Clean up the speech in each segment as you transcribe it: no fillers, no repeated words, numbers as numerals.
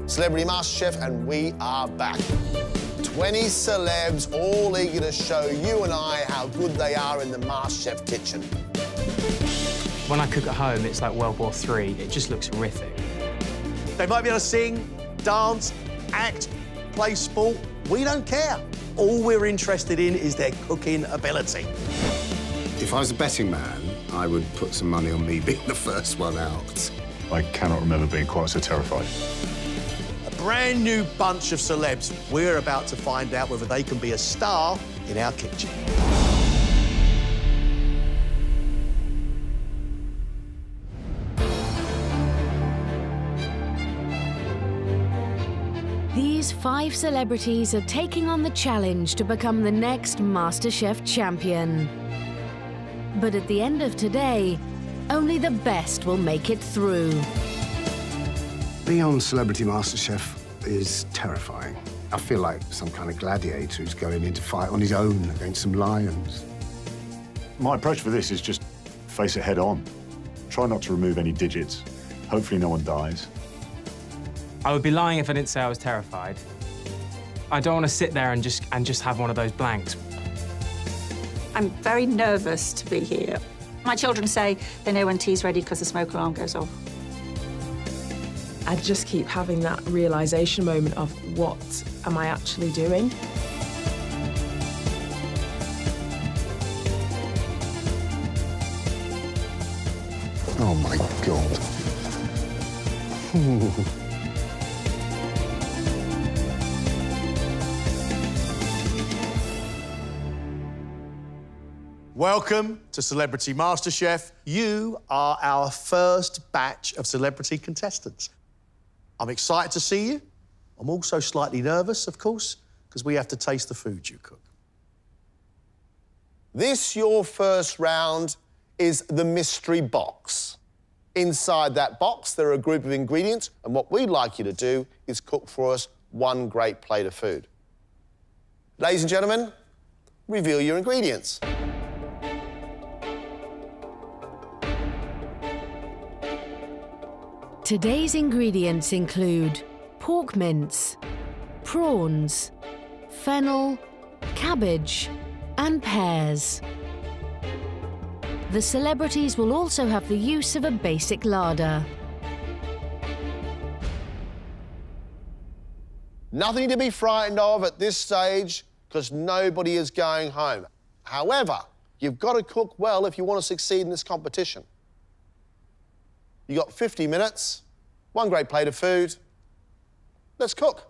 Celebrity MasterChef, and we are back. 20 celebs, all eager to show you and I how good they are in the MasterChef kitchen. When I cook at home, it's like World War III. It just looks horrific. They might be able to sing, dance, act, play sport. We don't care. All we're interested in is their cooking ability. If I was a betting man, I would put some money on me being the first one out. I cannot remember being quite so terrified. A brand new bunch of celebs. We're about to find out whether they can be a star in our kitchen. These 5 celebrities are taking on the challenge to become the next MasterChef champion. But at the end of today, only the best will make it through. Being on Celebrity MasterChef is terrifying. I feel like some kind of gladiator who's going in to fight on his own against some lions. My approach for this is just face it head on. Try not to remove any digits. Hopefully no one dies. I would be lying if I didn't say I was terrified. I don't want to sit there and just have one of those blanks. I'm very nervous to be here. My children say they know when tea's ready because the smoke alarm goes off. I just keep having that realisation moment of what am I actually doing? Oh, my God. Welcome to Celebrity MasterChef. You are our first batch of celebrity contestants. I'm excited to see you. I'm also slightly nervous, of course, because we have to taste the food you cook. This, your first round, is the mystery box. Inside that box, there are a group of ingredients, and what we'd like you to do is cook for us one great plate of food. Ladies and gentlemen, reveal your ingredients. Today's ingredients include pork mince, prawns, fennel, cabbage, and pears. The celebrities will also have the use of a basic larder. Nothing to be frightened of at this stage, because nobody is going home. However, you've got to cook well if you want to succeed in this competition. You got 50 minutes, one great plate of food. Let's cook.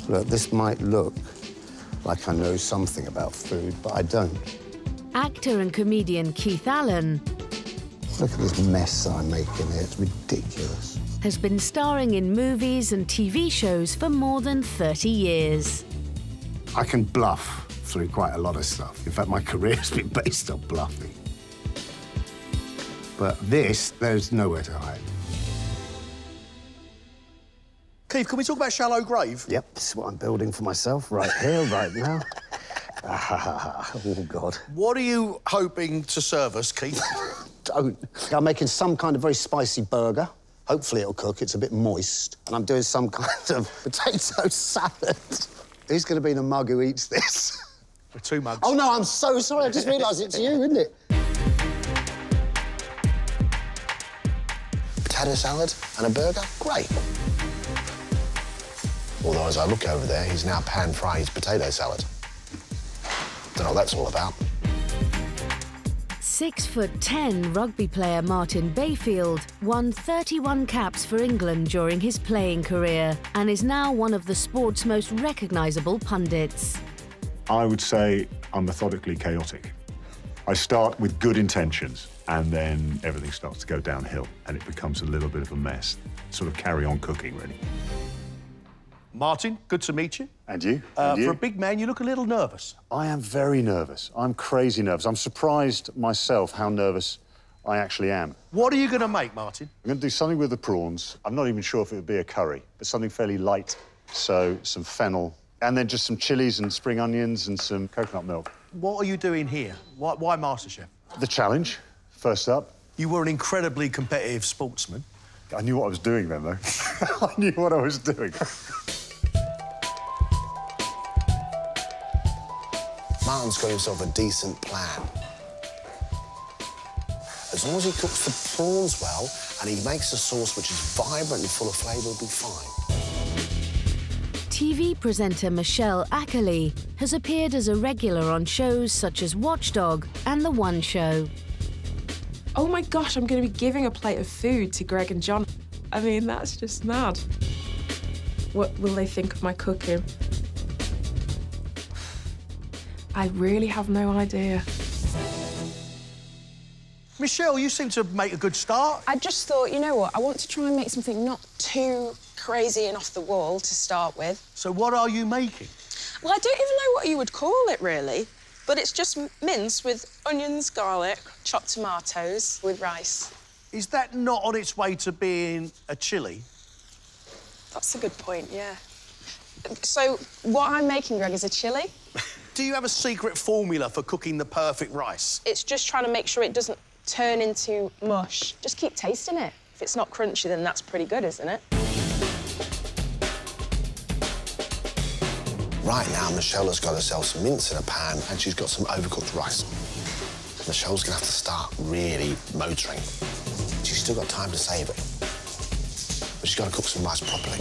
Look, this might look like I know something about food, but I don't. Actor and comedian Keith Allen Look at this mess I'm making here. It's ridiculous. has been starring in movies and TV shows for more than 30 years. I can bluff through quite a lot of stuff. In fact, my career's been based on bluffing. But this, there's nowhere to hide. Keith, can we talk about Shallow Grave? Yep, this is what I'm building for myself right here, right now. Oh, God. What are you hoping to serve us, Keith? Don't. I'm making some kind of very spicy burger. Hopefully it'll cook. It's a bit moist. And I'm doing some kind of potato salad. Who's going to be the mug who eats this? We're two mugs. Oh, no, I'm so sorry. I just realised it's you, isn't it? Potato salad and a burger? Great. Although, as I look over there, he's now pan-frying his potato salad. Don't know what that's all about. 6'10" rugby player Martin Bayfield won 31 caps for England during his playing career and is now one of the sport's most recognisable pundits. I would say I'm methodically chaotic. I start with good intentions, and then everything starts to go downhill, and it becomes a little bit of a mess. Sort of carry on cooking, really. Martin, good to meet you. And you? And you? For a big man, you look a little nervous. I am very nervous. I'm crazy nervous. I'm surprised myself how nervous I actually am. What are you going to make, Martin? I'm going to do something with the prawns. I'm not even sure if it would be a curry, but something fairly light. So some fennel, and then just some chilies and spring onions and some coconut milk. what are you doing here? Why MasterChef? The challenge, first up. You were an incredibly competitive sportsman. I knew what I was doing then, though. I knew what I was doing. Martin's got himself a decent plan. As long as he cooks the prawns well and he makes a sauce which is vibrant and full of flavour, he'll be fine. TV presenter Michelle Ackerley has appeared as a regular on shows such as Watchdog and The One Show. Oh my gosh, I'm going to be giving a plate of food to Gregg and John. I mean, that's just mad. What will they think of my cooking? I really have no idea. Michelle, you seem to make a good start. I just thought, you know what, I want to try and make something not too crazy and off the wall to start with. So what are you making? Well, I don't even know what you would call it, really. But it's just mince with onions, garlic, chopped tomatoes with rice. Is that not on its way to being a chilli? That's a good point, yeah. So what I'm making, Gregg, is a chilli. Do you have a secret formula for cooking the perfect rice? It's just trying to make sure it doesn't turn into mush. Just keep tasting it. If it's not crunchy, then that's pretty good, isn't it? Right now, Michelle has got herself some mince in a pan and she's got some overcooked rice. Michelle's going to have to start really motoring. She's still got time to save it. But she's got to cook some rice properly.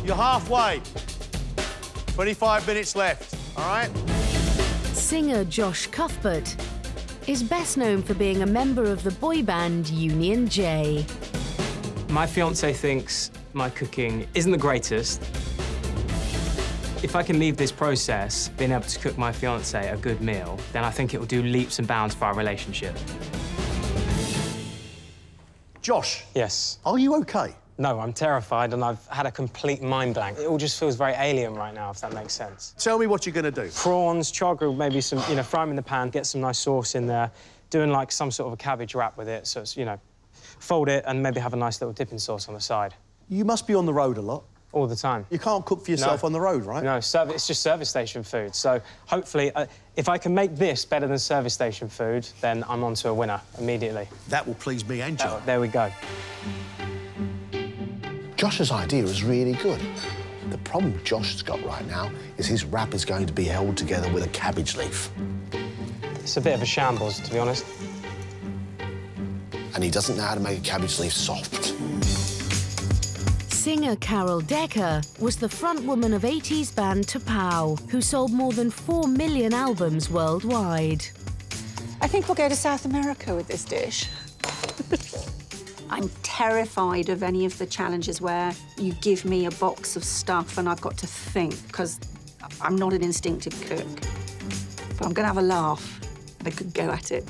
You're halfway. 25 minutes left, all right? Singer Josh Cuthbert is best known for being a member of the boy band Union J. My fiancé thinks my cooking isn't the greatest. If I can leave this process, being able to cook my fiancé a good meal, then I think it will do leaps and bounds for our relationship. Josh. Yes. Are you OK? No, I'm terrified and I've had a complete mind blank. It all just feels very alien right now, if that makes sense. Tell me what you're going to do. Prawns, char grill, maybe some, fry them in the pan, get some nice sauce in there, doing like some sort of a cabbage wrap with it, so it's, fold it and maybe have a nice little dipping sauce on the side. You must be on the road a lot. All the time. You can't cook for yourself on the road, right? No, it's just service station food. So hopefully, if I can make this better than service station food, then I'm on to a winner immediately. That will please me and John. There we go. Josh's idea is really good. The problem Josh has got right now is his wrap is going to be held together with a cabbage leaf. It's a bit of a shambles, to be honest. And he doesn't know how to make a cabbage leaf soft. Singer Carol Decker was the frontwoman of 80s band T'Pau, who sold more than 4 million albums worldwide. I think we'll go to South America with this dish. I'm terrified of any of the challenges where you give me a box of stuff and I've got to think, because I'm not an instinctive cook. But I'm going to have a laugh and a good go at it.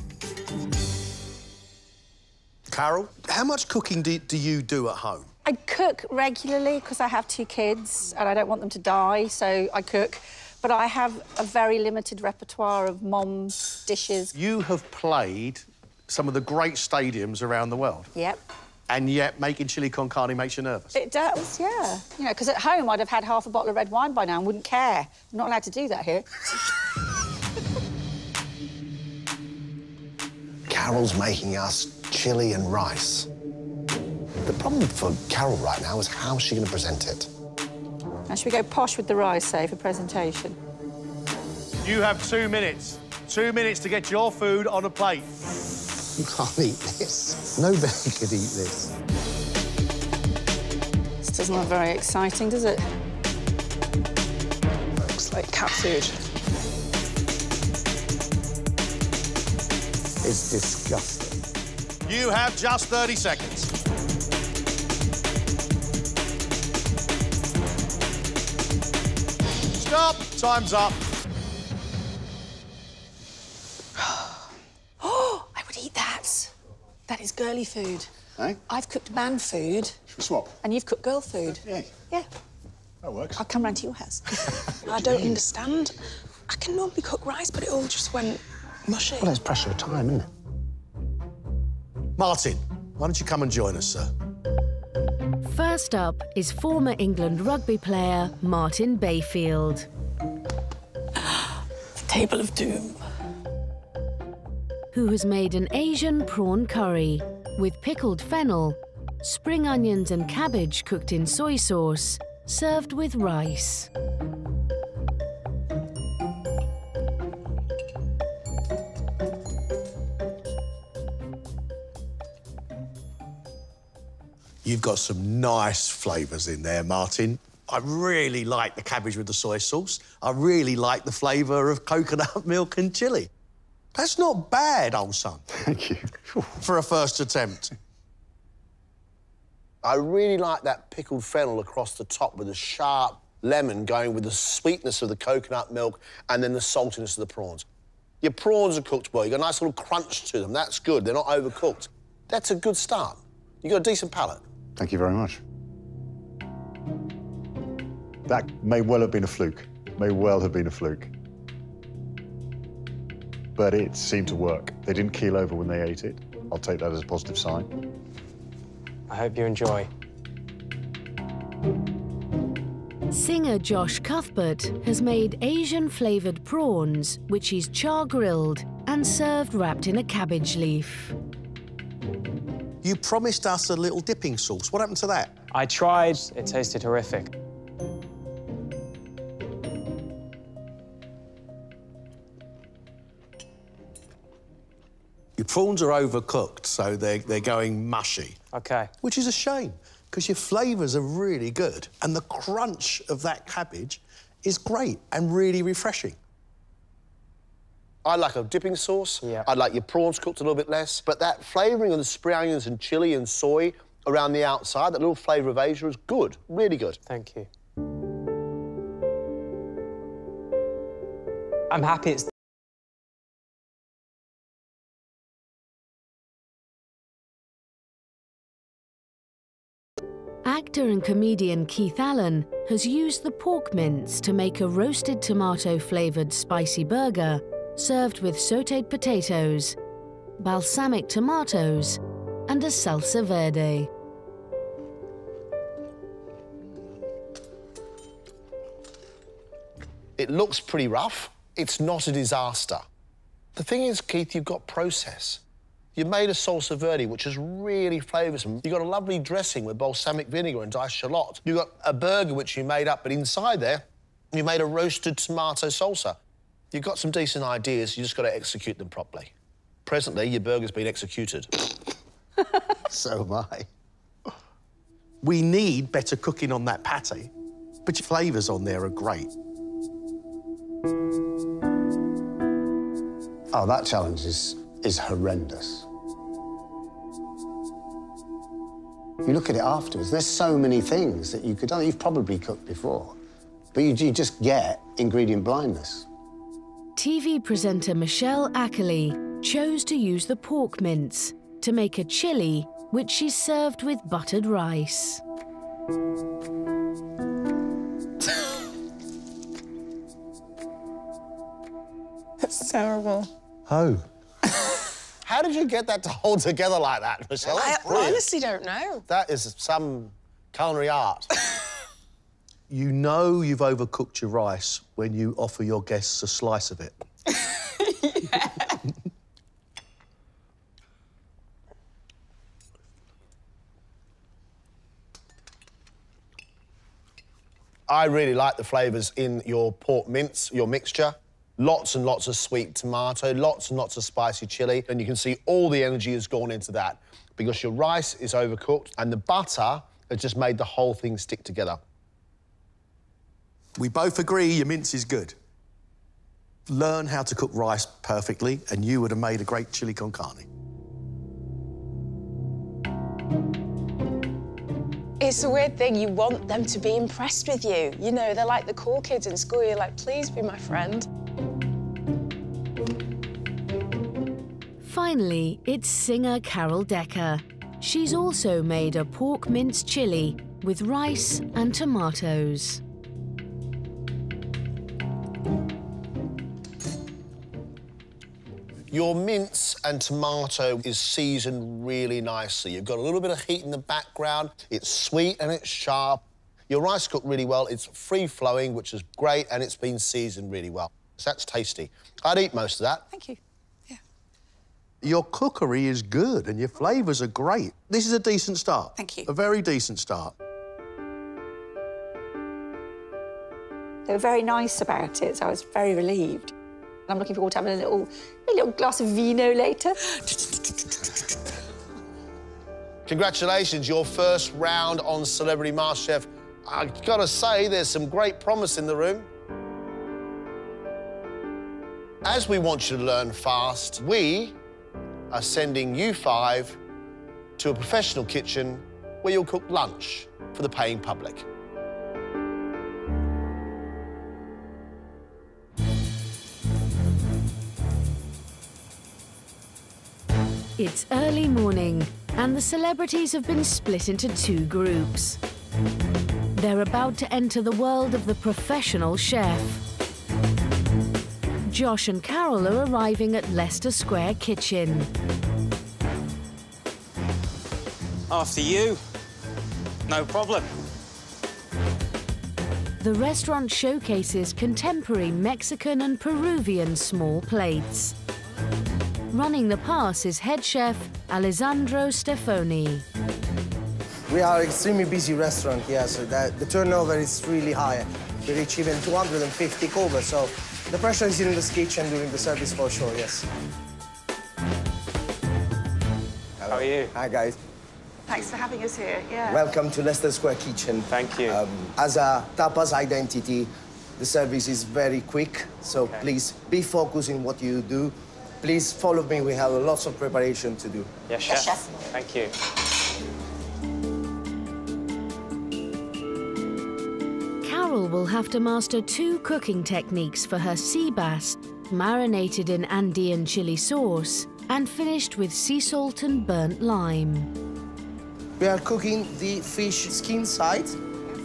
Carol, how much cooking do you do at home? I cook regularly because I have 2 kids and I don't want them to die, so I cook. But I have a very limited repertoire of mom's dishes. You have played some of the great stadiums around the world. Yep. And yet making chili con carne makes you nervous. It does, yeah. Because at home I'd have had half a bottle of red wine by now and wouldn't care. I'm not allowed to do that here. Carol's making us chili and rice. The problem for Carol right now is how's she going to present it? Now, should we go posh with the rice, say, for presentation? You have 2 minutes. 2 minutes to get your food on a plate. You can't eat this. Nobody could eat this. This doesn't look very exciting, does it? Looks like cat food. It's disgusting. You have just 30 seconds. Stop. Time's up. Oh, I would eat that. That is girly food. Eh? I've cooked man food. Should we swap? And you've cooked girl food. Yeah. Yeah. That works. I'll come round to your house. I don't understand. I can normally cook rice, but it all just went mushy. Well, there's pressure of time, isn't it? Martin, why don't you come and join us, sir? First up is former England rugby player Martin Bayfield. The table of doom. Who has made an Asian prawn curry with pickled fennel, spring onions and cabbage cooked in soy sauce, served with rice. You've got some nice flavours in there, Martin. I really like the cabbage with the soy sauce. I really like the flavour of coconut milk and chilli. That's not bad, old son. Thank you. For a first attempt. I really like that pickled fennel across the top with the sharp lemon going with the sweetness of the coconut milk and then the saltiness of the prawns. Your prawns are cooked well. You've got a nice little crunch to them. That's good. They're not overcooked. That's a good start. You've got a decent palate. Thank you very much. That may well have been a fluke. May well have been a fluke. But it seemed to work. They didn't keel over when they ate it. I'll take that as a positive sign. I hope you enjoy. Singer Josh Cuthbert has made Asian-flavoured prawns, which he's char-grilled and served wrapped in a cabbage leaf. You promised us a little dipping sauce. What happened to that? I tried, it tasted horrific. Your prawns are overcooked, so they're going mushy. OK. Which is a shame, because your flavours are really good, and the crunch of that cabbage is great and really refreshing. I like a dipping sauce. Yeah. I'd like your prawns cooked a little bit less. But that flavouring of the spring onions and chilli and soy around the outside, that little flavour of Asia is good, really good. Thank you. I'm happy it's... Actor and comedian Keith Allen has used the pork mince to make a roasted tomato-flavoured spicy burger served with sautéed potatoes, balsamic tomatoes, and a salsa verde. It looks pretty rough. It's not a disaster. The thing is, Keith, you've got process. You made a salsa verde, which is really flavoursome. You've got a lovely dressing with balsamic vinegar and diced shallot. You've got a burger which you made up, but inside there, you made a roasted tomato salsa. You've got some decent ideas, you just got to execute them properly. Presently, your burger's been executed. So am I. We need better cooking on that pate, but your flavours on there are great. Oh, that challenge is horrendous. You look at it afterwards, there's so many things that you could do. You've probably cooked before, but you just get ingredient blindness. TV presenter Michelle Ackerley chose to use the pork mince to make a chili, which she served with buttered rice. That's terrible. Oh. How did you get that to hold together like that, Michelle? I That's brilliant. honestly don't know. That is some culinary art. You know you've overcooked your rice when you offer your guests a slice of it. Yeah. I really like the flavours in your pork mince, your mixture. Lots and lots of sweet tomato, lots and lots of spicy chilli, and you can see all the energy has gone into that because your rice is overcooked and the butter has just made the whole thing stick together. We both agree your mince is good. Learn how to cook rice perfectly and you would have made a great chili con carne. It's a weird thing. You want them to be impressed with you. You know, they're like the cool kids in school. You're like, please be my friend. Finally, it's singer Carol Decker. She's also made a pork mince chili with rice and tomatoes. Your mince and tomato is seasoned really nicely. You've got a little bit of heat in the background. It's sweet and it's sharp. Your rice cooked really well. It's free-flowing, which is great, and it's been seasoned really well. So that's tasty. I'd eat most of that. Thank you. Yeah. Your cookery is good and your flavours are great. This is a decent start. Thank you. A very decent start. They were very nice about it, so I was very relieved. I'm looking forward to having a little glass of vino later. Congratulations, your first round on Celebrity MasterChef. I've got to say, there's some great promise in the room. As we want you to learn fast, we are sending you 5 to a professional kitchen where you'll cook lunch for the paying public. It's early morning, and the celebrities have been split into 2 groups. They're about to enter the world of the professional chef. Josh and Carol are arriving at Leicester Square Kitchen. After you. No problem. The restaurant showcases contemporary Mexican and Peruvian small plates. Running the pass is head chef Alessandro Stefoni. We are an extremely busy restaurant here, so the turnover is really high. We reach even 250 covers, so the pressure is in this kitchen during the service for sure, yes. How are you? Hi, guys. Thanks for having us here, yeah. Welcome to Leicester Square Kitchen. Thank you. As a tapas identity, the service is very quick, so please be focused in what you do. Please follow me, we have lots of preparation to do. Yes, chef. Yes, chef. Thank you. Carol will have to master 2 cooking techniques for her sea bass, marinated in Andean chili sauce and finished with sea salt and burnt lime. We are cooking the fish skin side,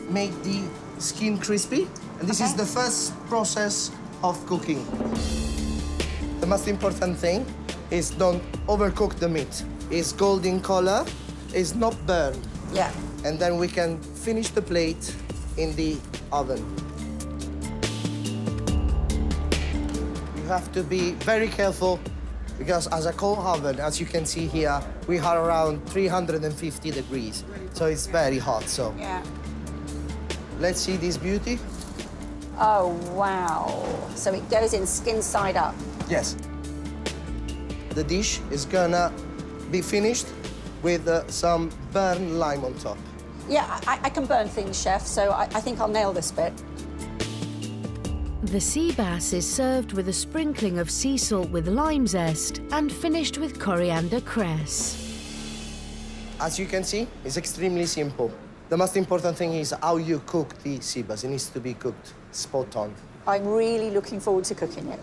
make the skin crispy, and this is the first process of cooking. The most important thing is don't overcook the meat. It's golden color, it's not burned. Yeah. And then we can finish the plate in the oven. You have to be very careful because as a coal oven, as you can see here, we are around 350 degrees. So it's very hot, so. Yeah. Let's see this beauty. Oh, wow. So it goes in skin side up. Yes. The dish is gonna be finished with some burnt lime on top. Yeah, I can burn things, chef, so I think I'll nail this bit. The sea bass is served with a sprinkling of sea salt with lime zest and finished with coriander cress. As you can see, it's extremely simple. The most important thing is how you cook the sea bass. It needs to be cooked spot on. I'm really looking forward to cooking it.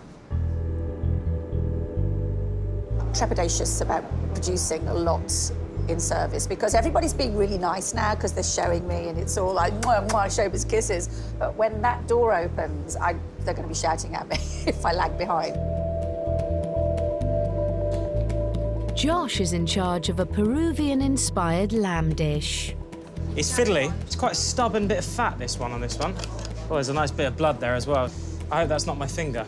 I'm trepidatious about producing a lot in service because everybody's being really nice now because they're showing me and it's all like, mwah, mwah, showbiz kisses. But when that door opens, they're going to be shouting at me if I lag behind. Josh is in charge of a Peruvian-inspired lamb dish. It's fiddly. It's quite a stubborn bit of fat, this one, on this one. Oh, there's a nice bit of blood there as well. I hope that's not my finger.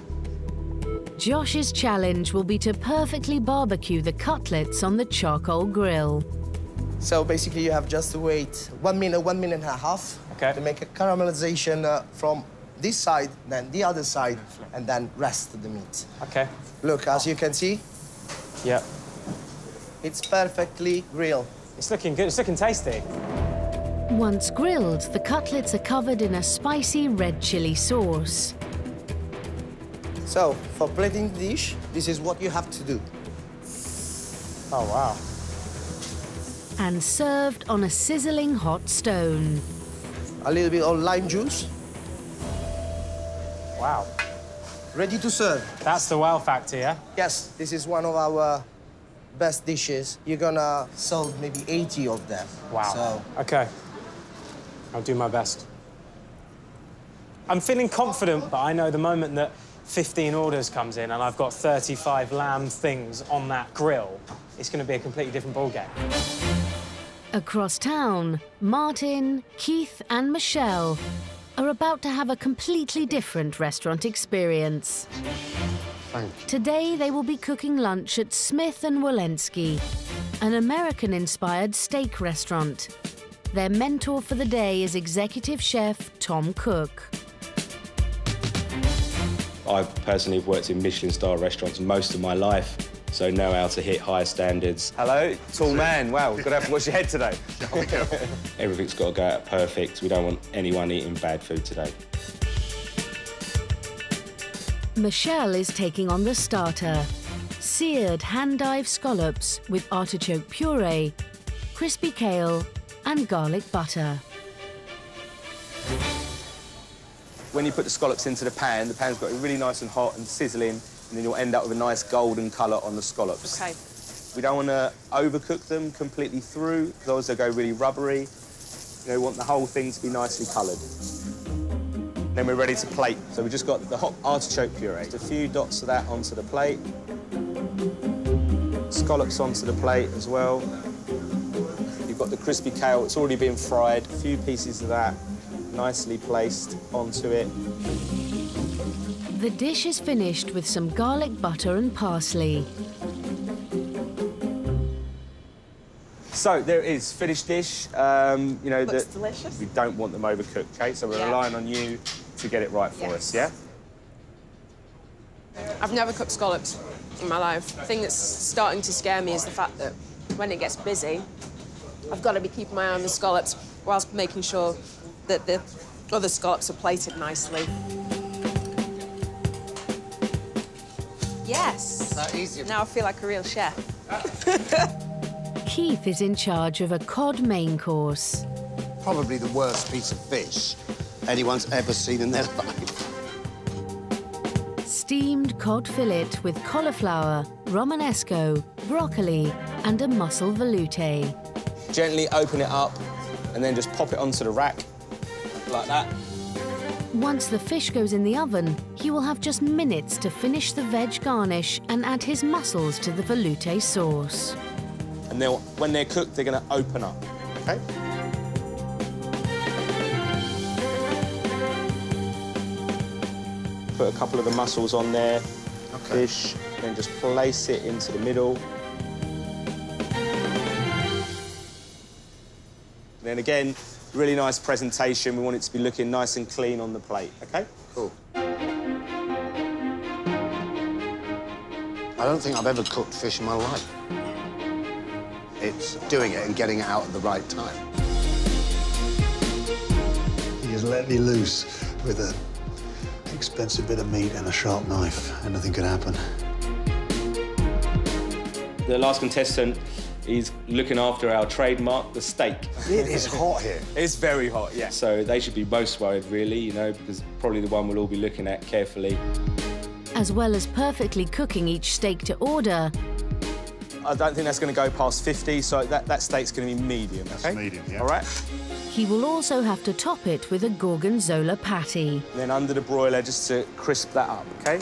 Josh's challenge will be to perfectly barbecue the cutlets on the charcoal grill. So basically you have just to wait 1 minute, 1 minute and a half to make a caramelization from this side, then the other side, and then rest the meat. Okay. Look, as you can see, yeah, it's perfectly grilled. It's looking good. It's looking tasty. Once grilled, the cutlets are covered in a spicy red chili sauce. So, for plating the dish, this is what you have to do. Oh, wow. And served on a sizzling hot stone. A little bit of lime juice. Wow. Ready to serve. That's the wow factor, yeah? Yes, this is one of our best dishes. You're gonna sell maybe 80 of them. Wow. So. OK. I'll do my best. I'm feeling confident, but I know the moment that 15 orders comes in and I've got 35 lamb things on that grill, it's going to be a completely different ballgame. Across town, Martin, Keith and Michelle are about to have a completely different restaurant experience. Today they will be cooking lunch at Smith & Wolenski, an American-inspired steak restaurant. Their mentor for the day is executive chef Tom Cook. I've personally worked in Michelin-star restaurants most of my life, so know how to hit high standards. Hello, tall man. Wow, we've got to have to wash your head today. Everything's got to go out perfect. We don't want anyone eating bad food today. Michelle is taking on the starter. Seared hand-dyed scallops with artichoke puree, crispy kale and garlic butter. When you put the scallops into the pan's got to be really nice and hot and sizzling, and then you'll end up with a nice golden colour on the scallops. OK. We don't want to overcook them completely through, because otherwise they'll go really rubbery. You know, we want the whole thing to be nicely coloured. Then we're ready to plate. So we've just got the hot artichoke puree. Just a few dots of that onto the plate. Scallops onto the plate as well. You've got the crispy kale, it's already been fried. A few pieces of that nicely placed onto it. The dish is finished with some garlic butter and parsley. So there it is, finished dish. You know, looks delicious. We don't want them overcooked, okay? So we're relying on you to get it right for us, yeah? I've never cooked scallops in my life. The thing that's starting to scare me is the fact that when it gets busy, I've got to be keeping my eye on the scallops whilst making sure that the other scallops are plated nicely. Yes. That easy. Now I feel like a real chef. Keith is in charge of a cod main course. Probably the worst piece of fish anyone's ever seen in their life. Steamed cod fillet with cauliflower, romanesco, broccoli and a mussel veloute. Gently open it up and then just pop it onto the rack, like that. Once the fish goes in the oven, he will have just minutes to finish the veg garnish and add his mussels to the veloute sauce. And then when they're cooked, they're going to open up, OK? Put a couple of the mussels on there, fish, and just place it into the middle. And then again, really nice presentation. We want it to be looking nice and clean on the plate, OK? Cool. I don't think I've ever cooked fish in my life. It's doing it and getting it out at the right time. He has let me loose with an expensive bit of meat and a sharp knife. Anything could happen. The last contestant is looking after our trademark, the steak. It is hot here. It's very hot, yeah. So they should be most worried, really, you know, because probably the one we'll all be looking at carefully. As well as perfectly cooking each steak to order, I don't think that's going to go past 50, so that steak's going to be medium, OK? That's medium, yeah. All right? he will also have to top it with a gorgonzola patty. Then under the broiler, just to crisp that up, OK?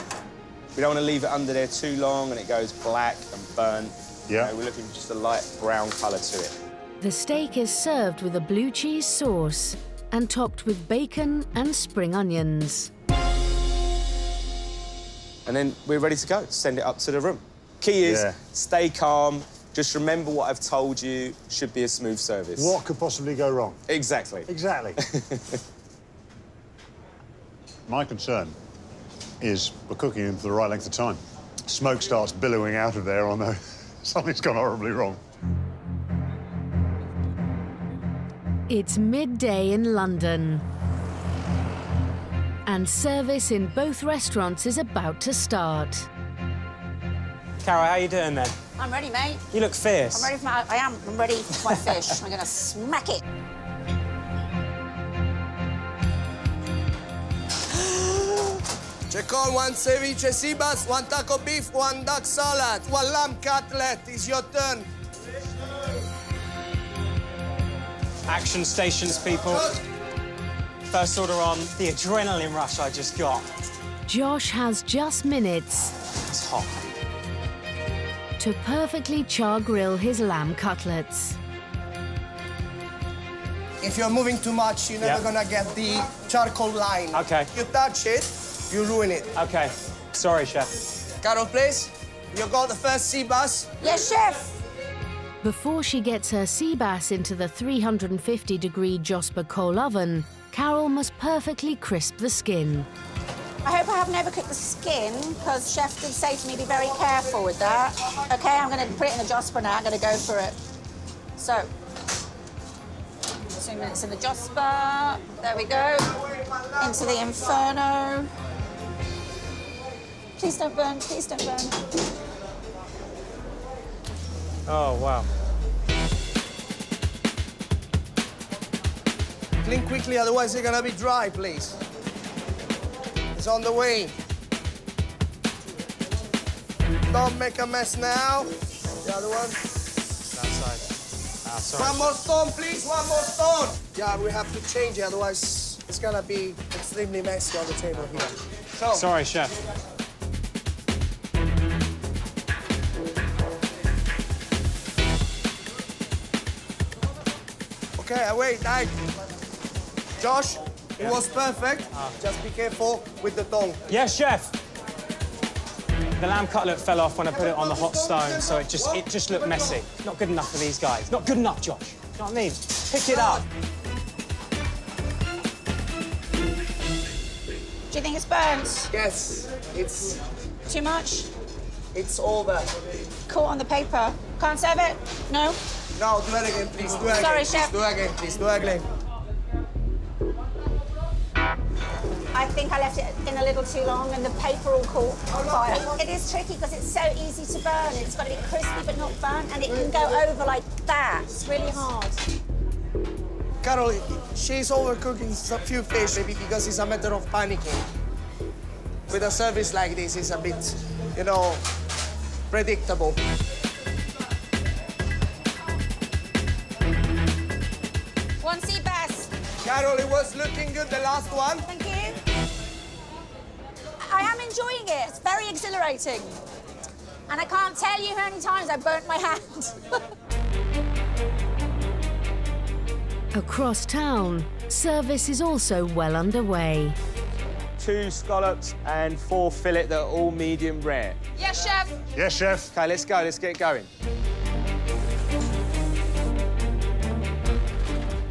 We don't want to leave it under there too long and it goes black and burnt. Yeah. You know, we're looking for just a light brown colour to it. The steak is served with a blue cheese sauce and topped with bacon and spring onions. And then we're ready to go. Send it up to the room. Key is stay calm. Just remember what I've told you should be a smooth service. What could possibly go wrong? Exactly. Exactly. My concern is we're cooking him for the right length of time. Smoke starts billowing out of there, I know something's gone horribly wrong. It's midday in London. And service in both restaurants is about to start. Carol, how you doing then? I'm ready, mate. You look fierce. I'm ready for I'm ready for my fish. I'm gonna smack it. Check on 1 ceviche sibas, 1 taco beef, 1 duck salad, 1 lamb cutlet. It's your turn. Action stations, people. First order on. The adrenaline rush I just got. Josh has just minutes It's hot. to perfectly char grill his lamb cutlets. If you're moving too much, you're never gonna get the charcoal line. Okay. If you touch it, you ruin it. Okay. Sorry, Chef. Carol, please. You got the first sea bass? Yes, chef. Before she gets her sea bass into the 350-degree Josper coal oven, Carol must perfectly crisp the skin. I hope I haven't overcooked the skin, because chef did say to me, be very careful with that. OK, I'm going to put it in the Josper now. I'm going to go for it. So, 2 minutes in the Josper. There we go. Into the Inferno. Please don't burn, please don't burn. Oh, wow. Clean quickly, otherwise you're gonna be dry, please. It's on the way. Don't make a mess now. The other one. That side. Ah, sorry. One more stone, please, one more stone. Yeah, we have to change it, otherwise it's gonna be extremely messy on the table here. So, Sorry, Chef. okay, wait, Josh, it was perfect. Just be careful with the tongue. Yes, Chef. The lamb cutlet fell off when I put it on the hot stone, so it just looked messy. Not good enough for these guys. Not good enough, Josh. You know what I mean? Pick it up. Do you think it's burnt? Yes, it's... Too much? It's over. Caught on the paper. Can't serve it? No? No, do it again, please. Do it Sorry, again. chef. Do it again, please. Do it again. I think I left it in a little too long and the paper all caught fire. It is tricky because it's so easy to burn. It's got to be crispy but not burnt, and it can go over like that. It's really hard. Carol, she's overcooking a few fish, maybe because it's a matter of panicking. With a service like this, it's a bit, you know, predictable. One sea bass. Carol, it was looking good, the last one. Thank you. I am enjoying it. It's very exhilarating. And I can't tell you how many times I burnt my hand. Across town, service is also well underway. 2 scallops and 4 fillet that are all medium rare. Yes, chef. Yes, Chef. OK, let's go. Let's get going.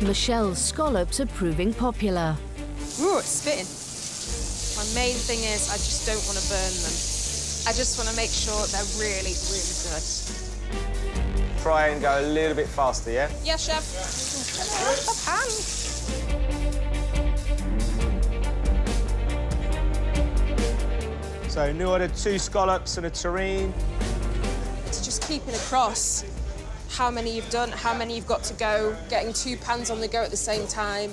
Michelle's scallops are proving popular. Ooh, it's spitting. My main thing is I just don't want to burn them. I just want to make sure they're really, really good. Try and go a little bit faster, yeah? Yes, chef. So, new order, 2 scallops and a terrine. It's just keeping across how many you've done, how many you've got to go, getting 2 pans on the go at the same time.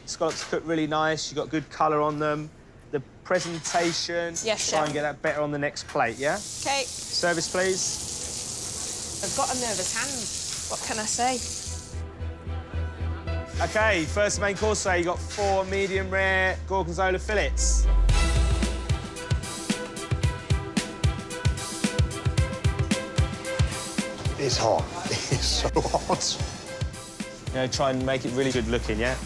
Scallops cooked really nice. You've got good colour on them. The presentation. Yes, Try chef. and get that better on the next plate, yeah? OK. Service, please. I've got a nervous hand. What can I say? OK, first main course, so you got 4 medium rare Gorgonzola fillets. It's hot. It's so hot. You know, try and make it really good looking, yeah?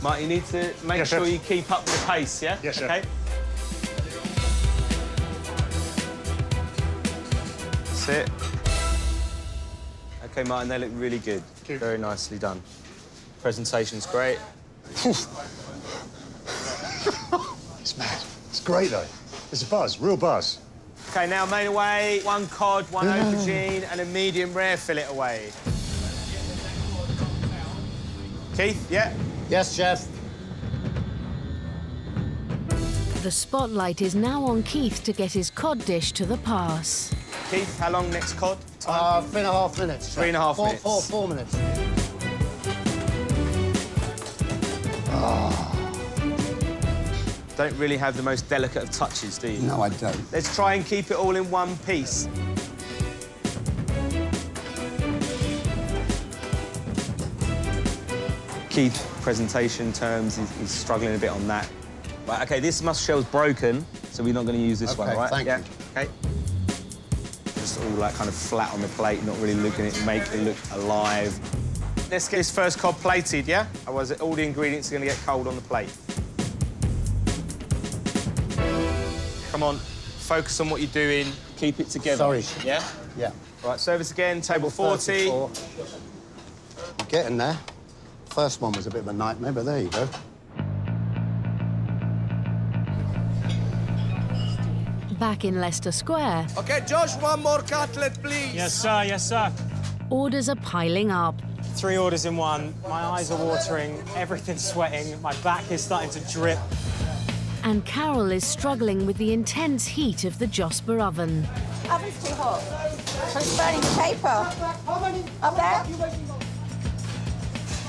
Mark, you need to make Yes, sure chef. you keep up the pace, yeah? Yes, chef. OK? That's it. OK, Martin, they look really good. Very nicely done. Presentation's great. It's mad. It's great, though. It's a buzz, real buzz. OK, now main away, 1 cod, 1 aubergine, and a medium rare fillet away. Keith, yeah? Yes, chef. The spotlight is now on Keith to get his cod dish to the pass. Keith, how long next cod? Time? 3.5 minutes. Chef. 3.5 minutes. 4 minutes. Don't really have the most delicate of touches, do you? No, I don't. Let's try and keep it all in one piece. Keith, presentation terms, he's struggling a bit on that. Right, OK, this mussel shell's broken, so we're not going to use this one, right? Thank you. OK. Just all that kind of flat on the plate, not really looking at it, make it look alive. Let's get this first cod plated, yeah? Otherwise, all the ingredients are going to get cold on the plate. Come on, focus on what you're doing, keep it together. Sorry. Yeah? Yeah. Right, service again, table 40. 34. You're getting there. First one was a bit of a nightmare, but there you go. Back in Leicester Square, OK, Josh, one more cutlet, please. Yes, sir, yes, sir. orders are piling up. 3 orders in one. My eyes are watering, everything's sweating, my back is starting to drip. And Carol is struggling with the intense heat of the Josper oven. Oven's too hot. So it's burning the paper. Up there?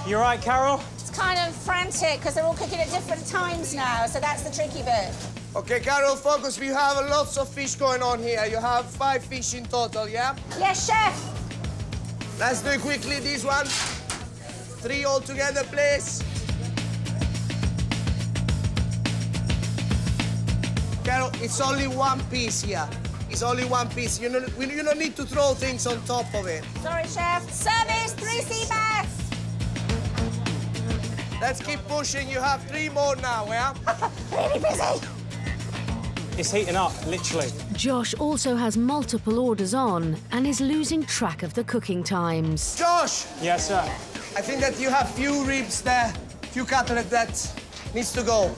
You all right, Carol? It's kind of frantic because they're all cooking at different times now, so that's the tricky bit. OK, Carol, focus. We have lots of fish going on here. You have 5 fish in total, yeah? Yes, chef. Let's do it quickly, this one. 3 all together, please. Carol, it's only 1 piece here. It's only 1 piece. You don't need to throw things on top of it. Sorry, chef. Service, 3 sea bass. Let's keep pushing. You have 3 more now, yeah? Really busy. It's heating up, literally. Josh also has multiple orders on and is losing track of the cooking times. Josh! Yes, sir. I think that you have few ribs there, few cutlet that needs to go.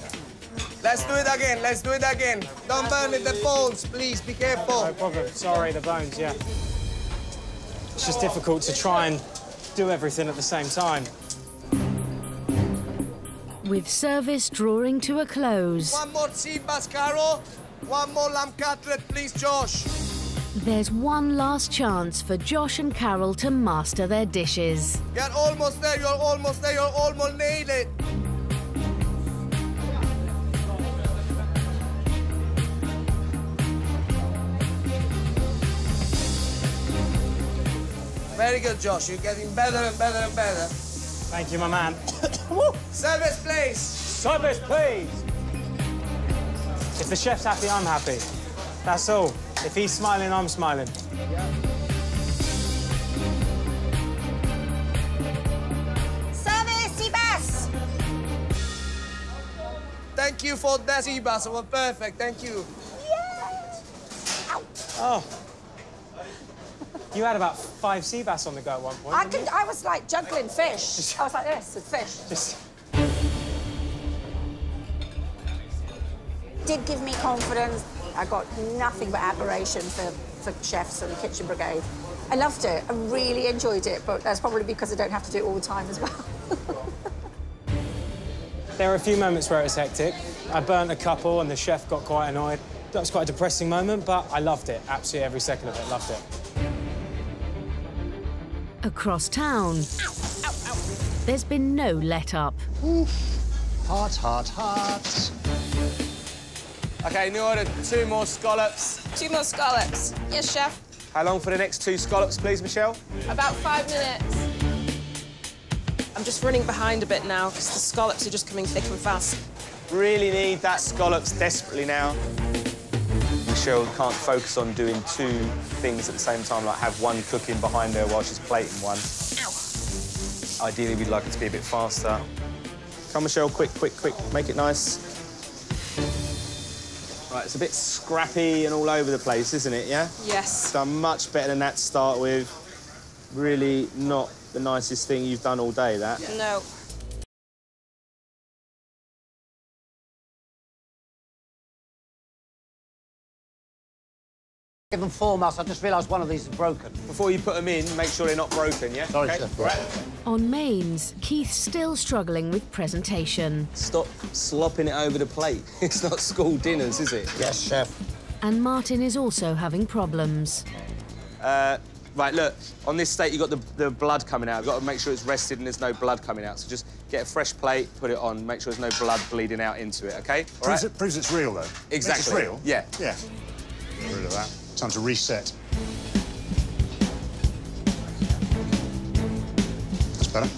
Let's do it again, let's do it again. Don't burn it, the bones, please, be careful. No problem. Sorry, the bones, yeah. It's just difficult to try and do everything at the same time. With service drawing to a close. 1 more sea bass, Carol. 1 more lamb cutlet, please, Josh. There's one last chance for Josh and Carol to master their dishes. You're almost there, you're almost there, you're almost nailed it. Very good, Josh. You're getting better and better and better. Thank you, my man. Service, please. Service, please. If the chef's happy, I'm happy. That's all. If he's smiling, I'm smiling. Service, sea bass. Thank you for that sea bass. It was perfect. Thank you. Oh. You had about 5 sea bass on the go at one point. I was like juggling fish. I was like this, with fish. Did give me confidence. I got nothing but admiration for chefs and the kitchen brigade. I loved it. I really enjoyed it, but that's probably because I don't have to do it all the time as well. There were a few moments where it was hectic. I burnt a couple and the chef got quite annoyed. That was quite a depressing moment, but I loved it. Absolutely every second of it, loved it. Across town, there's been no let-up. Heart, heart, heart. OK, new order, 2 more scallops. 2 more scallops. Yes, chef. How long for the next 2 scallops, please, Michelle? About 5 minutes. I'm just running behind a bit now because the scallops are just coming thick and fast. Really need that scallops desperately now. Michelle can't focus on doing 2 things at the same time, like have one cooking behind her while she's plating one. Ow. Ideally, we'd like it to be a bit faster. Come, Michelle, quick, quick, quick. Make it nice. Right, it's a bit scrappy and all over the place, isn't it, yeah? Yes. Done much better than that to start with. Really not the nicest thing you've done all day, that. No. Give them 4 muss. I just realised one of these is broken. Before you put them in, make sure they're not broken, yeah? Sorry, okay. Chef. Right. On mains, Keith's still struggling with presentation. Stop slopping it over the plate. It's not school dinners, is it? Yes, Chef. And Martin is also having problems. Right, look, on this steak, you've got the blood coming out. You've got to make sure it's rested and there's no blood coming out. So just get a fresh plate, put it on, make sure there's no blood bleeding out into it, OK? All right? Proves it's real, though. Exactly. It's real? Yeah. Yeah. Get rid of that. Time to reset. That's better.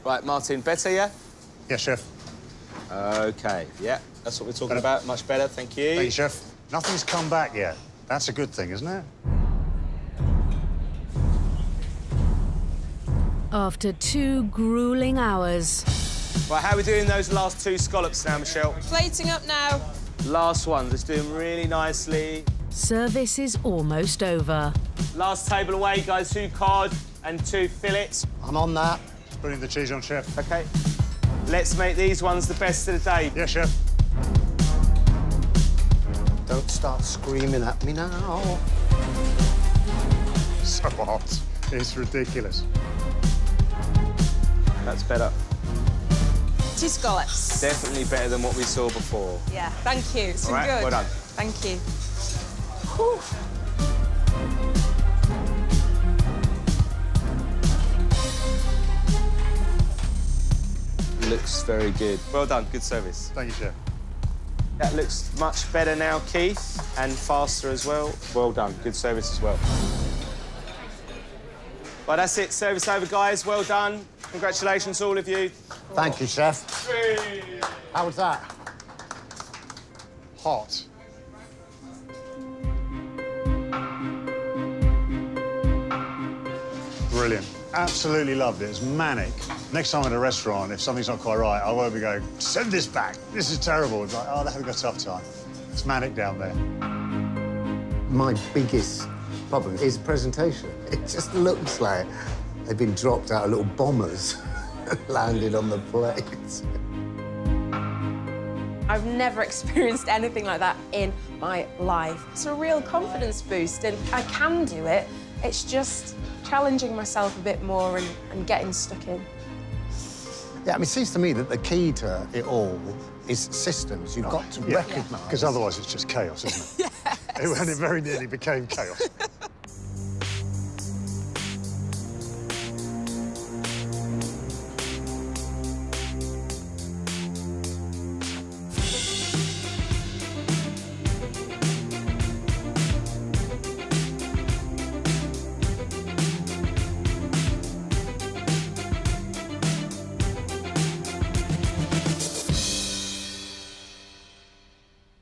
Right, Martin, better, yeah? Yes, chef. OK, yeah, that's what we're talking about. Much better, thank you. Thank you, chef. Nothing's come back yet. That's a good thing, isn't it? After 2 grueling hours. Right, how are we doing those last 2 scallops now, Michelle? Plating up now. Last ones, it's doing really nicely. Service is almost over. Last table away, guys, 2 cod and 2 fillets. I'm on that. Putting the cheese on, chef. OK. Let's make these ones the best of the day. Yes, chef. Don't start screaming at me now. So hot. It's ridiculous. That's better. 2 scallops. Definitely better than what we saw before. Yeah, thank you. It's been All right, good. well done. Thank you. Whew. Looks very good. Well done, good service. Thank you, chef. That looks much better now, Keith, and faster as well. Well done, good service as well. Well, that's it. Service over, guys. Well done. Congratulations, all of you. Thank you, chef. How was that? Hot. Brilliant. Absolutely loved it. It's manic. Next time at a restaurant, if something's not quite right, I won't be going, send this back. This is terrible. It's like, oh, they're having a tough time. It's manic down there. My biggest problem is presentation. It just looks like they've been dropped out of little bombers and landed on the plate. I've never experienced anything like that in my life. It's a real confidence boost, and I can do it. It's just challenging myself a bit more and getting stuck in. Yeah, I mean, it seems to me that the key to it all is systems. You've got to recognise... Because otherwise it's just chaos, isn't it? Yes. And it very nearly became chaos.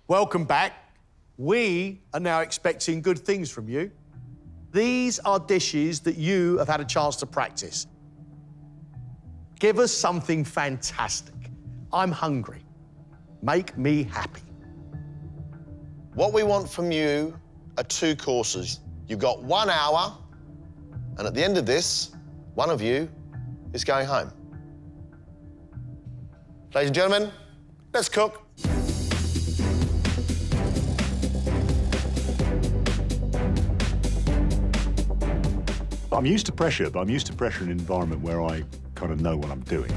Welcome back. We are now expecting good things from you. These are dishes that you have had a chance to practice. Give us something fantastic. I'm hungry. Make me happy. What we want from you are 2 courses. You've got 1 hour, and at the end of this, one of you is going home. Ladies and gentlemen, let's cook. I'm used to pressure, but I'm used to pressure in an environment where I kind of know what I'm doing.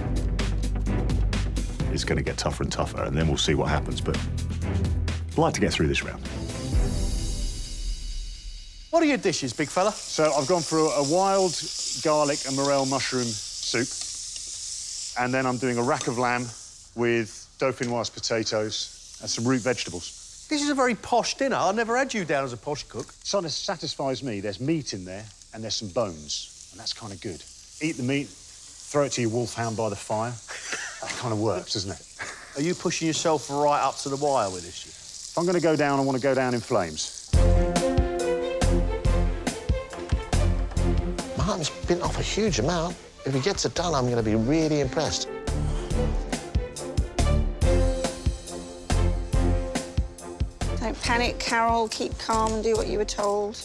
It's going to get tougher and tougher, and then we'll see what happens, but I'd like to get through this round. What are your dishes, big fella? So I've gone for a wild garlic and morel mushroom soup, and then I'm doing a rack of lamb with dauphinoise potatoes and some root vegetables. This is a very posh dinner. I never had you down as a posh cook. Something that satisfies me. There's meat in there, and there's some bones, and that's kind of good. Eat the meat, throw it to your wolfhound by the fire. That kind of works, doesn't it? Are you pushing yourself right up to the wire with this? If I'm going to go down, I want to go down in flames. Martin's been off a huge amount. If he gets it done, I'm going to be really impressed. Don't panic, Carol. Keep calm and do what you were told.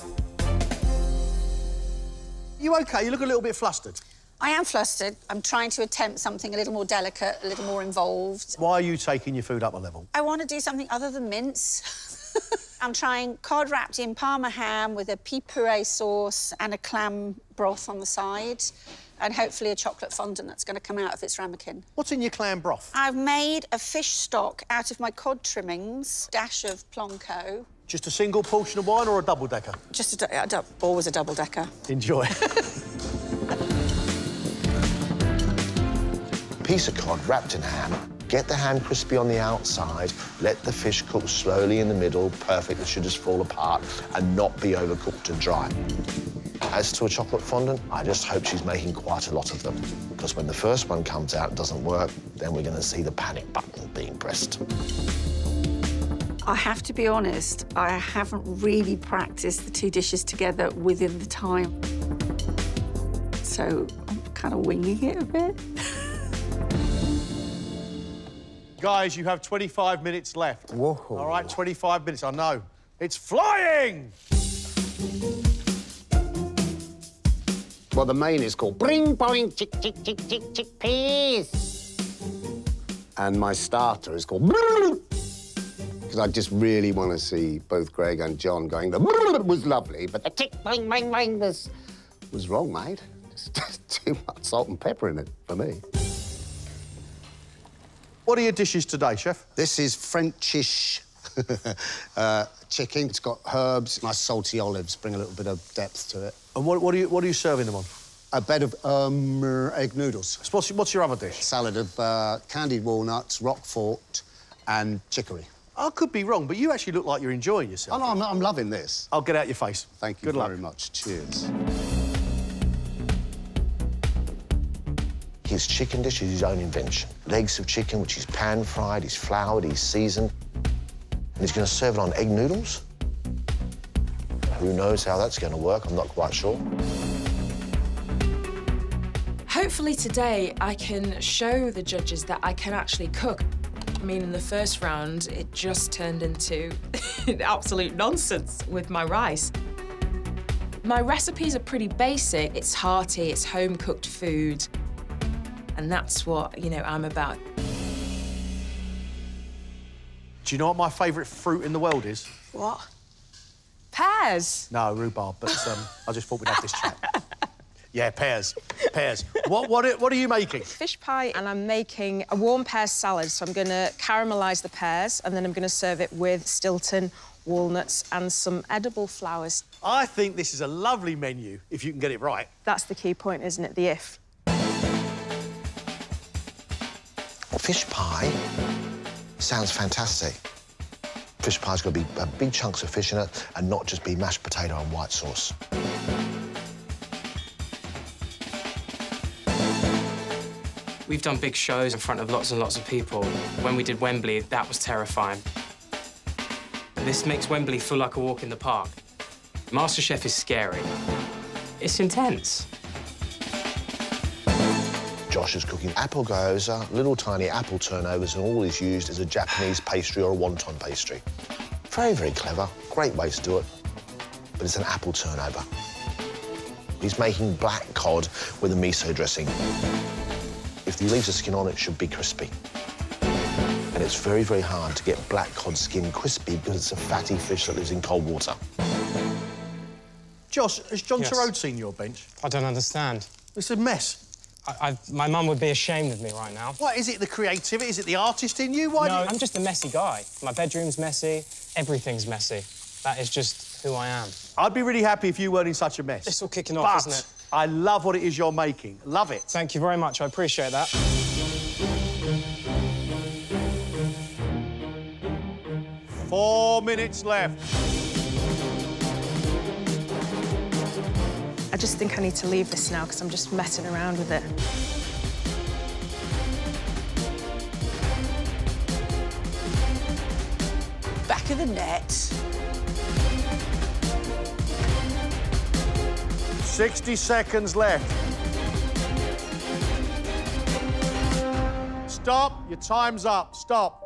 You OK? You look a little bit flustered. I am flustered. I'm trying to attempt something a little more delicate, a little more involved. Why are you taking your food up a level? I want to do something other than mince. I'm trying cod wrapped in Parma ham with a pea puree sauce and a clam broth on the side, and hopefully a chocolate fondant that's going to come out of its ramekin. What's in your clam broth? I've made a fish stock out of my cod trimmings, dash of Plonko. Just a single portion of wine or a double-decker? Just always a double-decker. Enjoy. Piece of cod wrapped in ham. Get the ham crispy on the outside, let the fish cook slowly in the middle, perfect, it should just fall apart, and not be overcooked and dry. As to a chocolate fondant, I just hope she's making quite a lot of them, because when the first one comes out and doesn't work, then we're going to see the panic button being pressed. I have to be honest, I haven't really practiced the two dishes together within the time. So I'm kind of winging it a bit. Guys, you have 25 minutes left. Whoa. All right, 25 minutes, I know. It's flying! Well, the main is called Bring Boing Chick Chick Chick Chick Chickpeas. And my starter is called because I just really want to see both Gregg and John going, the was lovely, but the tick bang bang bang was wrong, mate. Just too much salt and pepper in it for me. What are your dishes today, Chef? This is Frenchish chicken. It's got herbs, nice salty olives, bring a little bit of depth to it. And what are you serving them on? A bed of egg noodles. What's your other dish? Salad of candied walnuts, roquefort, and chicory. I could be wrong, but you actually look like you're enjoying yourself. Oh, no, I'm loving this. I'll get out your face. Thank you Good luck. very much. Cheers. His chicken dish is his own invention. Legs of chicken, which is pan-fried, he's floured, he's seasoned. And he's going to serve it on egg noodles. Who knows how that's going to work? I'm not quite sure. Hopefully today I can show the judges that I can actually cook. I mean, in the first round, it just turned into absolute nonsense with my rice. My recipes are pretty basic. It's hearty, it's home-cooked food. And that's what, you know, I'm about. Do you know what my favourite fruit in the world is? What? Pears? No, rhubarb, but I just thought we'd have this chat. Yeah, pears. Pears. What are you making? Fish pie, and I'm making a warm pear salad. So I'm going to caramelise the pears, and then I'm going to serve it with Stilton, walnuts, and some edible flowers. I think this is a lovely menu, if you can get it right. That's the key point, isn't it? The if. Fish pie sounds fantastic. Fish pie's got to be big chunks of fish in it and not just be mashed potato and white sauce. We've done big shows in front of lots and lots of people. When we did Wembley, that was terrifying. This makes Wembley feel like a walk in the park. MasterChef is scary. It's intense. Josh is cooking apple gyoza, little tiny apple turnovers, and all is used as a Japanese pastry or a wonton pastry. Very, very clever. Great way to do it. But it's an apple turnover. He's making black cod with a miso dressing. If you leave the skin on, it should be crispy. And it's very, very hard to get black cod skin crispy because it's a fatty fish that lives in cold water. Josh, has John Yes. Torode seen your bench? I don't understand. It's a mess. My mum would be ashamed of me right now. What, is it the creativity? Is it the artist in you? Why No, do you... I'm just a messy guy. My bedroom's messy, everything's messy. That is just who I am. I'd be really happy if you weren't in such a mess. It's all kicking off, But isn't it? I love what it is you're making. Love it. Thank you very much, I appreciate that. 4 minutes left. I just think I need to leave this now because I'm just messing around with it. Back of the net. 60 seconds left. Stop. Your time's up. Stop.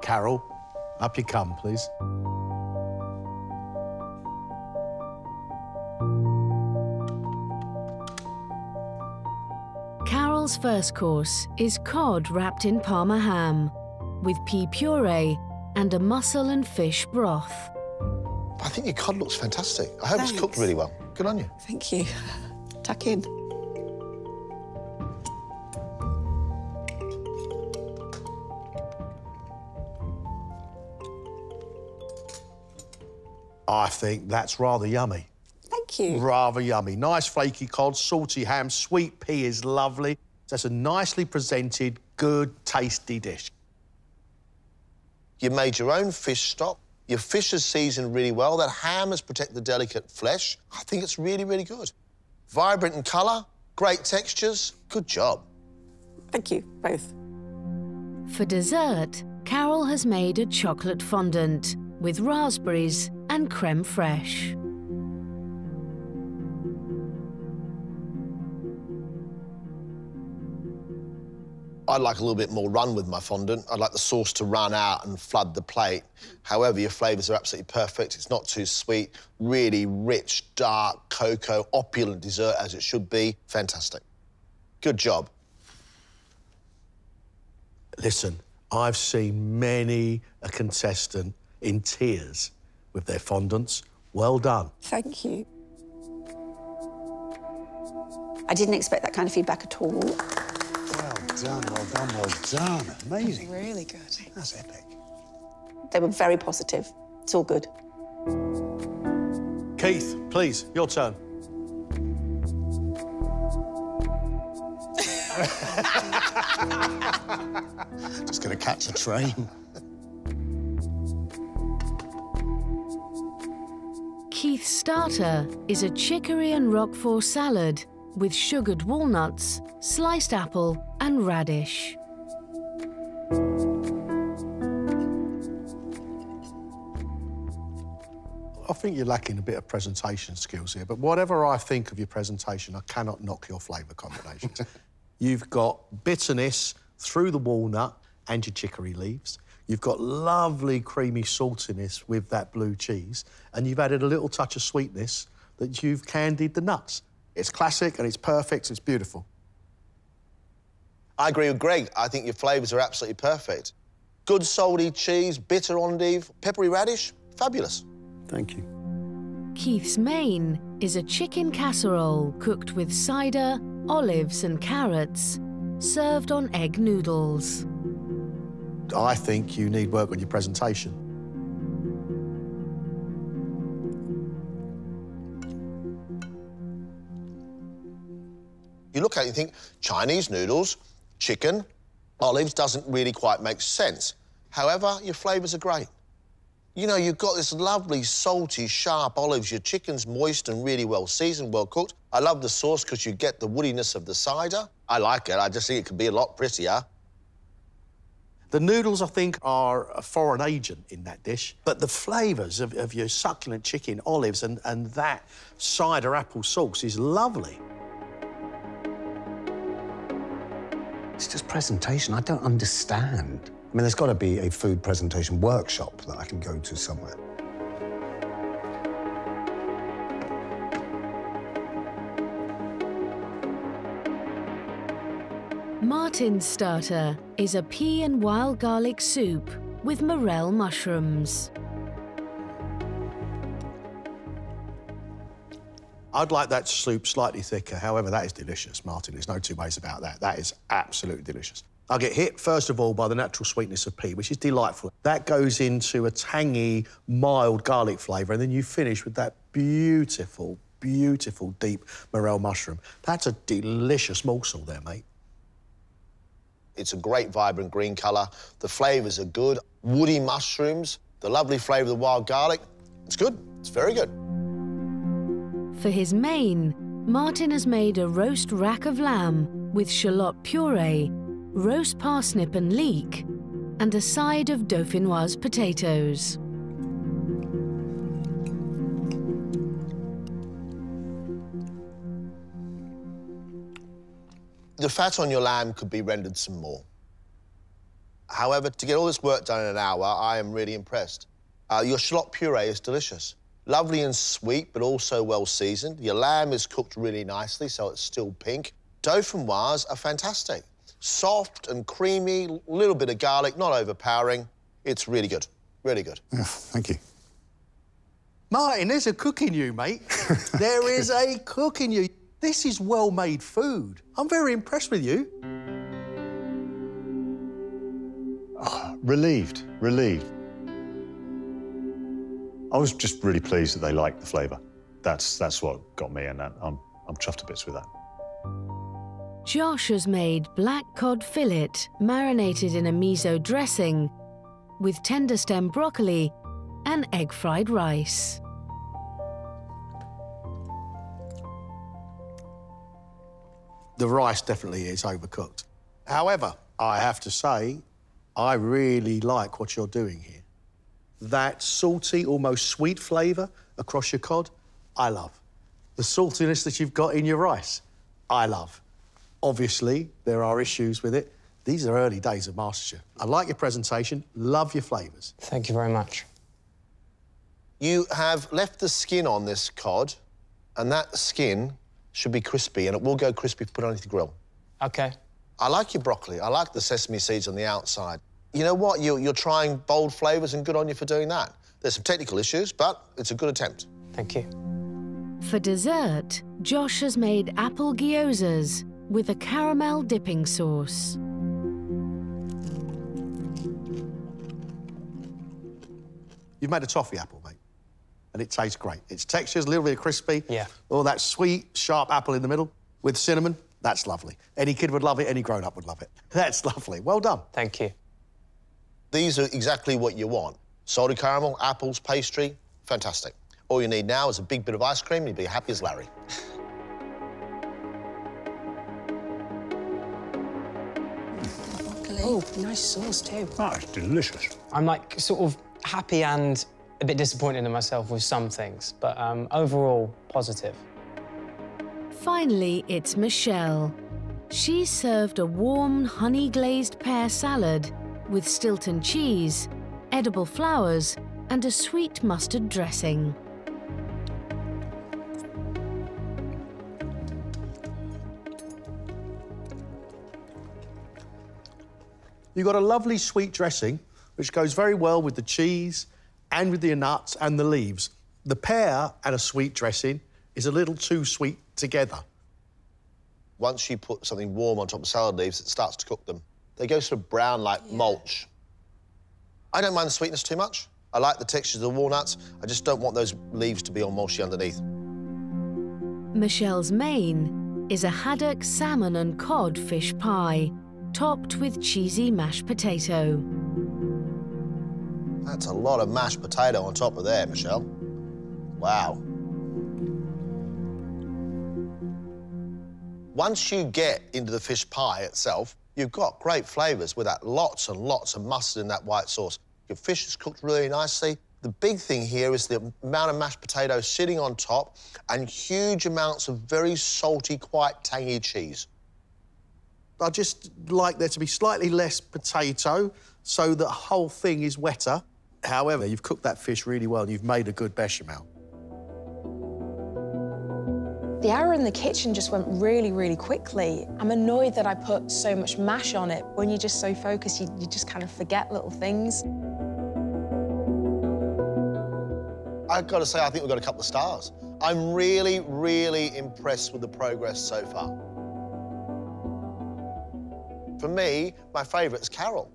Carol, up you come, please. Carol's first course is cod wrapped in Parma ham, with pea puree and a mussel and fish broth. I think your cod looks fantastic. I hope it's cooked Thanks. really well. Good on you. Thank you. Tuck in. I think that's rather yummy. Thank you. Rather yummy. Nice flaky cod, salty ham, sweet pea is lovely. That's a nicely presented, good, tasty dish. You made your own fish stock. Your fish is seasoned really well. That ham has protected the delicate flesh. I think it's really, really good. Vibrant in colour, great textures. Good job. Thank you, both. For dessert, Carol has made a chocolate fondant with raspberries and creme fraiche. I'd like a little bit more run with my fondant. I'd like the sauce to run out and flood the plate. However, your flavours are absolutely perfect. It's not too sweet, really rich, dark, cocoa, opulent dessert as it should be. Fantastic. Good job. Listen, I've seen many a contestant in tears with their fondants. Well done. Thank you. I didn't expect that kind of feedback at all. Well done, well done, well done. Amazing. Really good. That's epic. They were very positive. It's all good. Keith, please, your turn. Just gonna catch a train. Keith's starter is a chicory and roquefort salad with sugared walnuts, sliced apple and radish. I think you're lacking a bit of presentation skills here, but whatever I think of your presentation, I cannot knock your flavour combinations. You've got bitterness through the walnut and your chicory leaves. You've got lovely creamy saltiness with that blue cheese, and you've added a little touch of sweetness that you've candied the nuts. It's classic and it's perfect, it's beautiful. I agree with Gregg. I think your flavours are absolutely perfect. Good salty cheese, bitter endive, peppery radish, fabulous. Thank you. Keith's main is a chicken casserole cooked with cider, olives and carrots, served on egg noodles. I think you need work on your presentation. You look at it and think, Chinese noodles, chicken, olives doesn't really quite make sense. However, your flavours are great. You know, you've got this lovely, salty, sharp olives. Your chicken's moist and really well seasoned, well cooked. I love the sauce because you get the woodiness of the cider. I like it. I just think it could be a lot prettier. The noodles, I think, are a foreign agent in that dish, but the flavours of your succulent chicken, olives and that cider apple sauce is lovely. It's just presentation. I don't understand. I mean, there's got to be a food presentation workshop that I can go to somewhere. Martin's starter is a pea and wild garlic soup with morel mushrooms. I'd like that soup slightly thicker. However, that is delicious, Martin. There's no two ways about that. That is absolutely delicious. I get hit, first of all, by the natural sweetness of pea, which is delightful. That goes into a tangy, mild garlic flavour, and then you finish with that beautiful, beautiful deep morel mushroom. That's a delicious morsel there, mate. It's a great, vibrant green colour. The flavours are good. Woody mushrooms, the lovely flavour of the wild garlic. It's good. It's very good. For his main, Martin has made a roast rack of lamb with shallot puree, roast parsnip and leek, and a side of dauphinoise potatoes. The fat on your lamb could be rendered some more. However, to get all this work done in an hour, I am really impressed. Your shallot puree is delicious. Lovely and sweet, but also well seasoned. Your lamb is cooked really nicely, so it's still pink. Dauphinoise are fantastic. Soft and creamy, little bit of garlic, not overpowering. It's really good, really good. Yeah, thank you. Martin, there's a cook in you, mate. There is a cook in you. This is well-made food. I'm very impressed with you. Oh, relieved, relieved. I was just really pleased that they liked the flavour. That's what got me, and I'm chuffed to bits with that. Josh has made black cod fillet marinated in a miso dressing with tender stem broccoli and egg fried rice. The rice definitely is overcooked. However, I have to say, I really like what you're doing here. That salty, almost sweet flavour across your cod, I love. The saltiness that you've got in your rice, I love. Obviously, there are issues with it. These are early days of MasterChef. I like your presentation, love your flavours. Thank you very much. You have left the skin on this cod, and that skin should be crispy, and it will go crispy if you put it underneath the grill. OK. I like your broccoli. I like the sesame seeds on the outside. You know what? You're trying bold flavours, and good on you for doing that. There's some technical issues, but it's a good attempt. Thank you. For dessert, Josh has made apple gyozas with a caramel dipping sauce. You've made a toffee apple, mate, and it tastes great. Its texture's a little bit crispy. Yeah. Oh, that sweet, sharp apple in the middle with cinnamon, that's lovely. Any kid would love it, any grown-up would love it. That's lovely. Well done. Thank you. These are exactly what you want. Salted caramel, apples, pastry, fantastic. All you need now is a big bit of ice cream and you'll be happy as Larry. Oh, nice sauce too. Oh, it's delicious. I'm, like, sort of happy and a bit disappointed in myself with some things, but overall, positive. Finally, it's Michelle. She served a warm, honey-glazed pear salad with Stilton cheese, edible flowers, and a sweet mustard dressing. You've got a lovely sweet dressing, which goes very well with the cheese and with the nuts and the leaves. The pear and a sweet dressing is a little too sweet together. Once you put something warm on top of salad leaves, it starts to cook them. They go sort of brown like mulch. I don't mind the sweetness too much. I like the texture of the walnuts. I just don't want those leaves to be all mushy underneath. Michelle's main is a haddock, salmon and cod fish pie, topped with cheesy mashed potato. That's a lot of mashed potato on top of there, Michelle. Wow. Once you get into the fish pie itself, you've got great flavours with that lots and lots of mustard in that white sauce. Your fish is cooked really nicely. The big thing here is the amount of mashed potato sitting on top and huge amounts of very salty, quite tangy cheese. I just like there to be slightly less potato so the whole thing is wetter. However, you've cooked that fish really well and you've made a good bechamel. The hour in the kitchen just went really, really quickly. I'm annoyed that I put so much mash on it. When you're just so focused, you just kind of forget little things. I've got to say, I think we've got a couple of stars. I'm really, really impressed with the progress so far. For me, my favourite is Carol.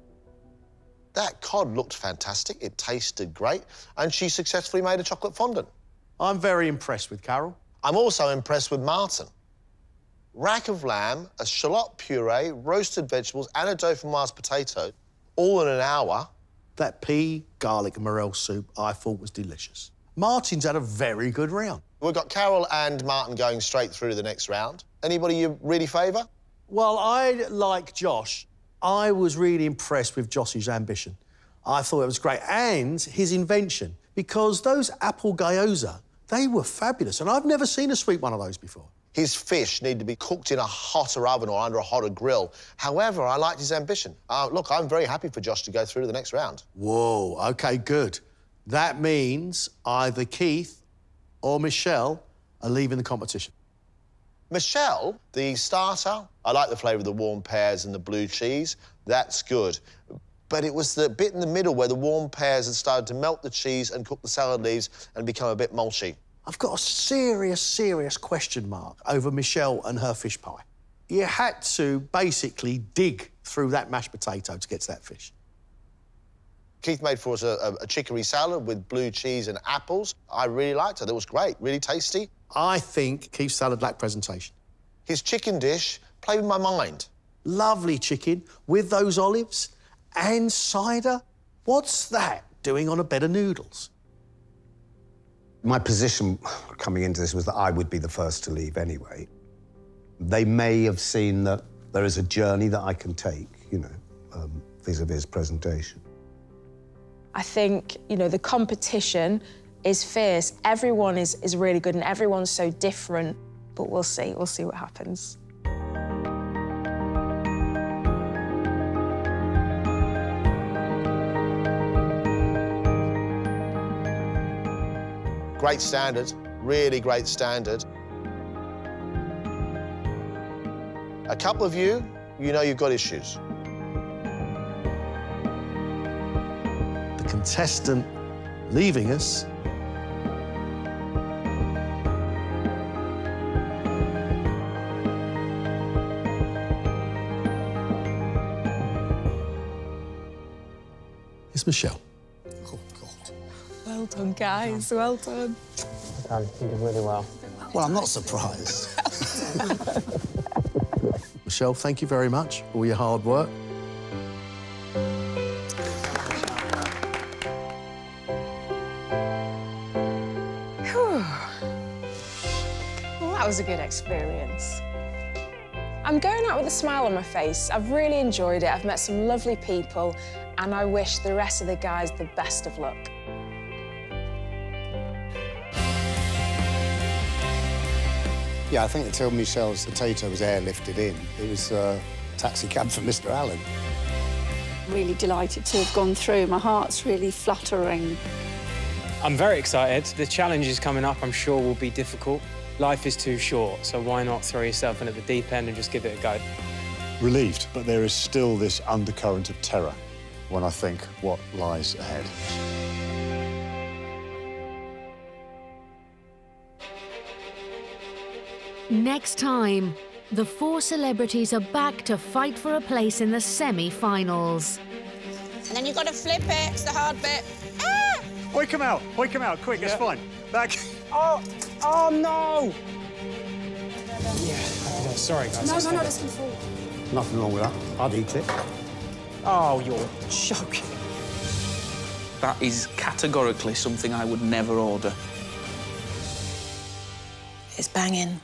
That cod looked fantastic, it tasted great, and she successfully made a chocolate fondant. I'm very impressed with Carol. I'm also impressed with Martin. Rack of lamb, a shallot puree, roasted vegetables, and a dauphinoise potato, all in an hour. That pea, garlic and morel soup I thought was delicious. Martin's had a very good round. We've got Carol and Martin going straight through to the next round. Anybody you really favour? Well, I like Josh. I was really impressed with Josh's ambition. I thought it was great, and his invention, because those apple gyoza, they were fabulous, and I've never seen a sweet one of those before. His fish need to be cooked in a hotter oven or under a hotter grill. However, I liked his ambition. Look, I'm very happy for Josh to go through to the next round. Whoa, OK, good. That means either Keith or Michelle are leaving the competition. Michelle, the starter, I like the flavour of the warm pears and the blue cheese. That's good. But it was the bit in the middle where the warm pears had started to melt the cheese and cook the salad leaves and become a bit mulchy. I've got a serious, serious question mark over Michelle and her fish pie. You had to basically dig through that mashed potato to get to that fish. Keith made for us a chicory salad with blue cheese and apples. I really liked it. It was great, really tasty. I think Keith's salad lacked presentation. His chicken dish played with my mind. Lovely chicken with those olives and cider. What's that doing on a bed of noodles? My position coming into this was that I would be the first to leave anyway. They may have seen that there is a journey that I can take, you know, vis-a-vis presentation. I think, you know, the competition is fierce. Everyone is really good and everyone's so different, but we'll see what happens. Great standard, really great standard. A couple of you know you've got issues. The contestant leaving us is Michelle. Oh, God. Well done, guys, well done. Well done, you did really well. Well, I'm not surprised. Michelle, thank you very much for all your hard work. Well, that was a good experience. I'm going out with a smile on my face. I've really enjoyed it. I've met some lovely people, and I wish the rest of the guys the best of luck. Yeah, I think until Michelle's potato was airlifted in, it was a taxi cab for Mr. Allen. Really delighted to have gone through. My heart's really fluttering. I'm very excited. The challenges coming up, I'm sure, will be difficult. Life is too short, so why not throw yourself in at the deep end and just give it a go? Relieved, but there is still this undercurrent of terror when I think what lies ahead. Next time, the 4 celebrities are back to fight for a place in the semi-finals. And then you've got to flip it, it's the hard bit. Ah! Hoik him out, quick, it's fine. Back. Oh no! Yeah, sorry guys. No, this can fall. Nothing wrong with that. I'd eat it. Oh, you're joking. That is categorically something I would never order. It's banging.